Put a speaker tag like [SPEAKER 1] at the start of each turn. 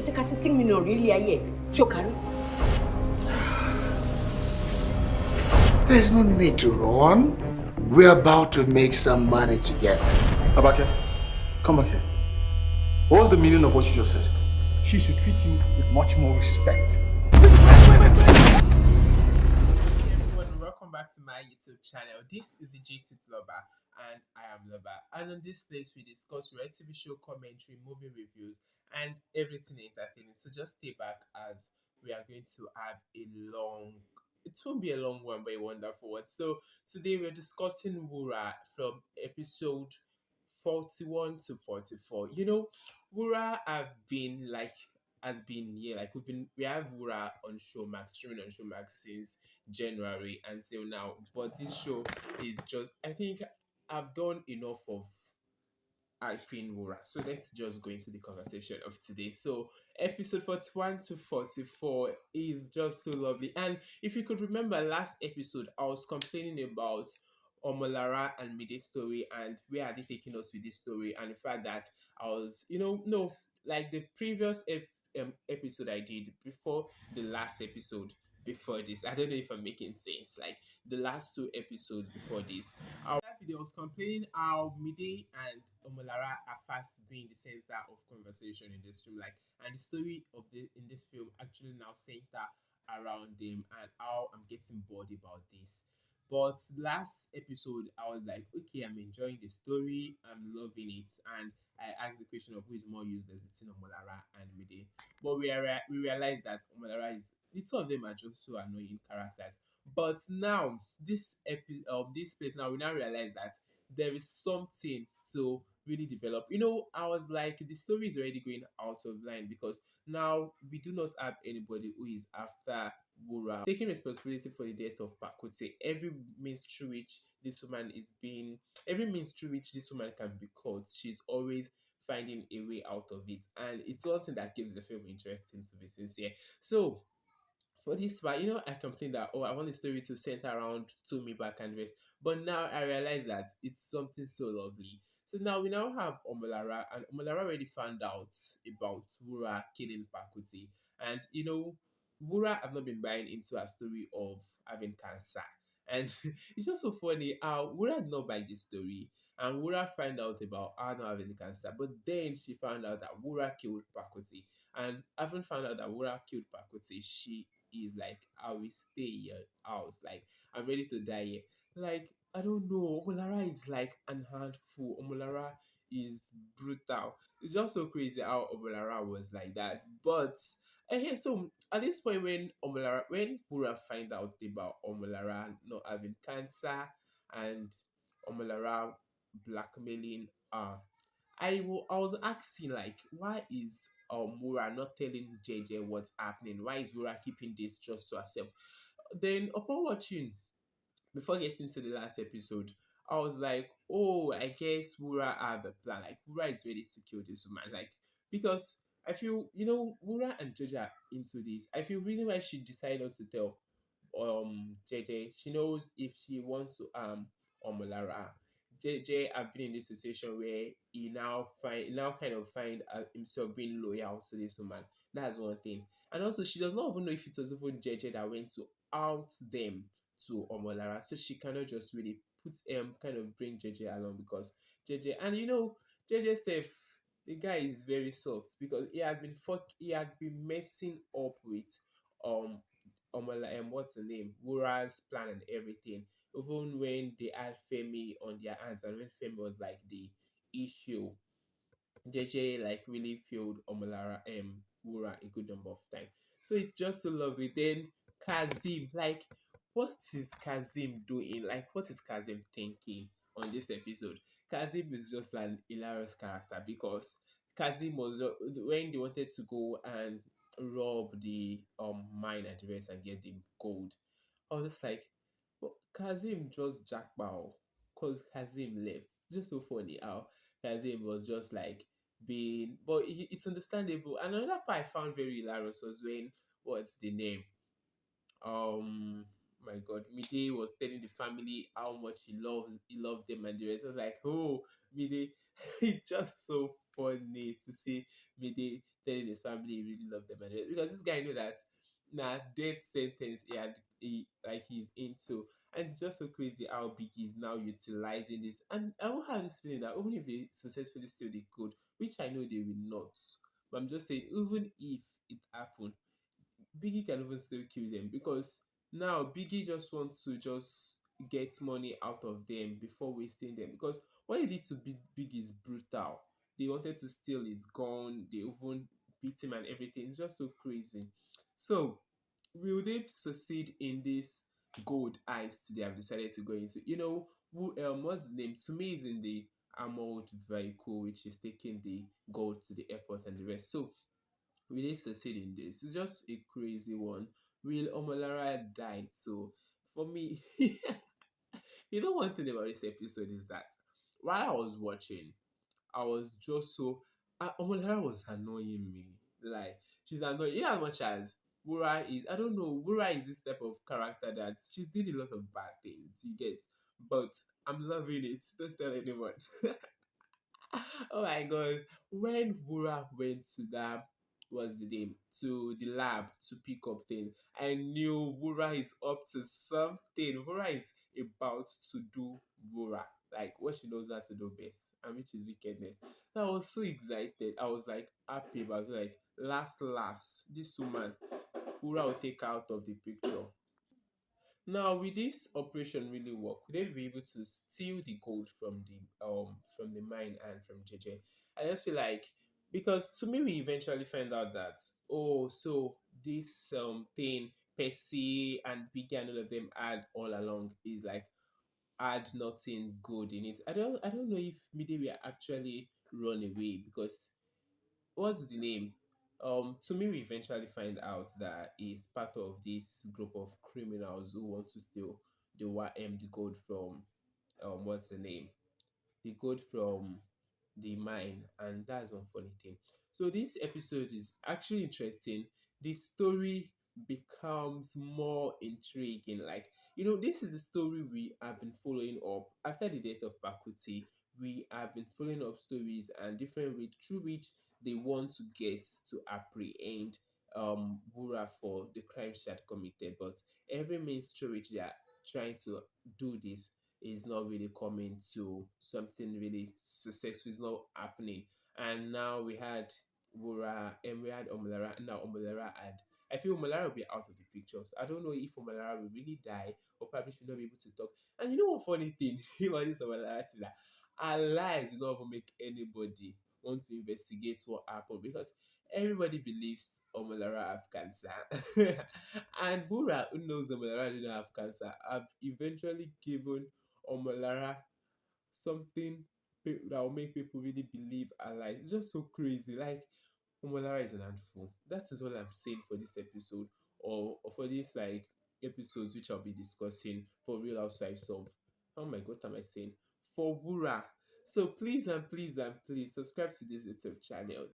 [SPEAKER 1] take assisting me no really aye. Shokari.
[SPEAKER 2] There's no need to run. We're about to make some money together.
[SPEAKER 3] Abake, come back here. What was the meaning of what you just said?
[SPEAKER 4] She should treat you with much more respect.
[SPEAKER 5] Everyone, welcome back to my YouTube channel. This is the G Suit Lover, and I am Lover. And on this place, we discuss reality TV show commentary, movie reviews, and everything entertaining. So just stay back as we are going to have a long. It won't be a long one, but a wonderful one. So today we're discussing Wura from episode 41 to 44. Wura has been here. Like we have Wura on Showmax, streaming on Showmax since January until now. But this show is just, I think I've done enough of Alpine Wura. So let's just go into the conversation of today. So episode 41 to 44 is just so lovely. And if you could remember last episode, I was complaining about Omolara and Mide's story and where are they taking us with this story, and the fact that I was, no, like the previous episode I did before the last episode before this. I don't know if I'm making sense. Like the last two episodes before this, that video was complaining how Mide and Omolara are fast being the center of conversation in this film. Like, and the story of the in this film actually now center around them, and how I'm getting bored about this. But last episode, I was like, okay, I'm enjoying the story, I'm loving it, and I asked the question of who is more useless between Omolara and Mide. But we realized that Omolara is the two of them are just so annoying characters. But now this place now we now realize that there is something to really develop. I was like, the story is already going out of line because now we do not have anybody who is after Wura taking responsibility for the death of Pakote. Every means through which this woman can be caught, she's always finding a way out of it, and it's one thing that keeps the film interesting, to be sincere. So for this part, I complained that, I want the story to center around Tomi back and rest. But now I realize that it's something so lovely. So now we now have Omolara, and Omolara already found out about Wura killing Pakuti. And Wura have not been buying into a story of having cancer. And it's just so funny how Wura did not buy this story. And Wura found out about her not having cancer. But then she found out that Wura killed Pakuti. And having found out that Wura killed Pakuti, she is like, I will stay in your house. Like, I'm ready to die here. Like, I don't know. Omolara is like an handful. Omolara is brutal. It's just so crazy how Omolara was like that. But so at this point, when Pura find out about Omolara not having cancer and Omolara blackmailing her, I was asking, like, why is Mura not telling JJ what's happening? Why is Mura keeping this just to herself? Then upon watching, before getting to the last episode, I was like, oh, I guess Wura have a plan. Like, Wura is ready to kill this woman. Like, because I feel, Wura and Joja are into this. I feel reason why she decided not to tell JJ. She knows if she wants to Omolara. JJ have been in this situation where he now kind of find himself being loyal to this woman. That's one thing. And also she does not even know if it was even JJ that went to out them to Omolara. So she cannot just really put kind of bring JJ along, because JJ, and JJ safe, the guy is very soft because he had been messing up with um what's the name, Wura's plan and everything. Even when they had Femi on their hands, and when Femi was like the issue, JJ like really failed Wura a good number of times. So it's just so lovely. Then Kazim, like, what is Kazim doing? Like, what is Kazim thinking on this episode? Kazim is just an hilarious character because Kazim was when they wanted to go and rob the mine at the rest and get the gold. I was just like, well, Kazim just jackpot because Kazim left. It's just so funny how Kazim was just like being, but it's understandable. And another part I found very hilarious was when, what's the name? My God, Mide was telling the family how much he loved them, and the rest. I was like, oh, Mide, it's just so funny to see Mide telling his family he really loved them, and because this guy knew that now death sentence he's into, and it's just so crazy how Biggie is now utilizing this. And I will have this feeling that even if they successfully steal the code, which I know they will not, but I'm just saying, even if it happened, Biggie can even still kill them, because now Biggie just wants to just get money out of them before wasting them. Because what he did to Biggie is brutal. They wanted to steal his gun, they even beat him and everything. It's just so crazy. So, will they succeed in this gold heist they have decided to go into? What's the name? To me, is in the armored vehicle, which is taking the gold to the airport and the rest. So, will they succeed in this? It's just a crazy one. Will Omolara died? So for me, one thing about this episode is that while I was watching, I was just so Omolara was annoying me. Like, she's annoying. As much as Wura is, I don't know, Wura is this type of character that she's did a lot of bad things. You get, but I'm loving it. Don't tell anyone. Oh my god. When Wura went to that, what's the name, to the lab to pick up things, I knew Wura is up to something. Wura is about to do Wura, like what she knows how to do best, and which is wickedness. So I was so excited. I was like happy about it. Like, last, this woman, Wura will take her out of the picture. Now, will this operation really work? Will they be able to steal the gold from the mine and from JJ? I just feel like, because to me we eventually find out that, oh, so this thing Percy and Biggie and all of them had all along is like had nothing good in it. I don't know if maybe we actually run away, because what's the name? To me, we eventually find out that he's part of this group of criminals who want to steal the gold from what's the name? The gold from the mine, and that's one funny thing. So this episode is actually interesting. The story becomes more intriguing. Like, this is a story we have been following up after the death of Pakuti. We have been following up stories and different ways through which they want to get to apprehend Wura for the crime she had committed. But every means through which they are trying to do this is not really coming to something really successful. It's not happening. And now we had Wura and we had Omolara. Now Omolara had. I feel Omolara will be out of the pictures. I don't know if Omolara will really die or probably should not be able to talk. And you know what funny thing about this Omolara thing, that her lies will not even make anybody want to investigate what happened, because everybody believes Omolara have cancer. And Wura, who knows Omolara didn't have cancer, have eventually given Omolara something that will make people really believe her lies. It's just so crazy. Like, Omolara is an handful. That is what I'm saying for this episode, or for this like episodes which I'll be discussing for Real Housewives of, oh my god, what am I saying? For Wura. So please and please and please subscribe to this YouTube channel.